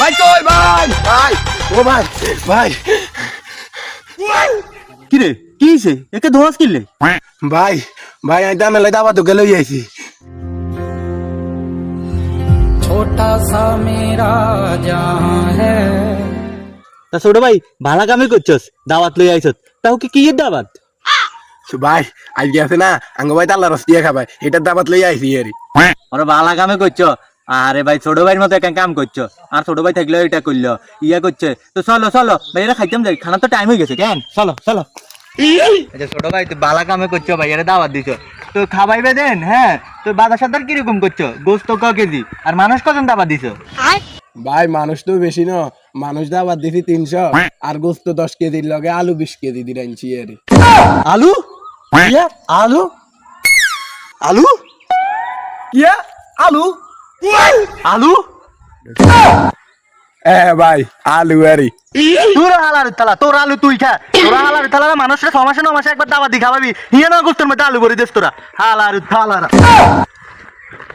ভাই কই ভাই ভাই ও ভাই ভাই কি রে কি হইছে একে ধোয়াস কিনলে ভাই ভাই আমি দামে দাবা তো গেলে আইছি छोटा सा मेरा जहां है। তা ছোট ভাই ভালা কামে করছস দাওয়াত লই আইছত তাও কি এর দাওয়াত ভাই আজকে আছে না আঙ্গ ভাই তাল্লা রস দিয়ে খাবাই এটার দাবাত লই আইছি এরি ওরা ভালা কামে করছো আরে ভাই ছোট ভাইয়ের মতো একটা কাম করছো আর ছোট ভাই থাকলে এটা করলো ইয়া করছে তো চলো চলো ভাইয়েরা খাইতাম যাই খানা তো টাইম হয়ে গেছে কেন চলো চলো আচ্ছা ছোট ভাই তুই বালা কামে করছো ভাইয়েরা দাওয়াত দিছো তো খাবাইবে দেন হ্যাঁ তো বাজার সাদার কিরকম করছো গোস্ত ক কেজি আর মানুষ কজন দাওয়াত দিছো ভাই মানুষ তো বেশি না মানুষ দাবাত দিছি 300 আর গোস্ত 10 কেজির লগে আলু 20 কেজি দিয়ে আনছি এরি আলু ইয়া আলু আলু ইয়া আলু আলু ভাই আলু এরি তোর হালার তালা তোর আলু তুই খা তোর হালার তালা মানুষরা 6 মাসে 9 মাসে একবার দাওয়াত দি খাওয়াবি হিয়া না গোস্তের মধ্যে আলু ভরে দিস তোরা হালার তালা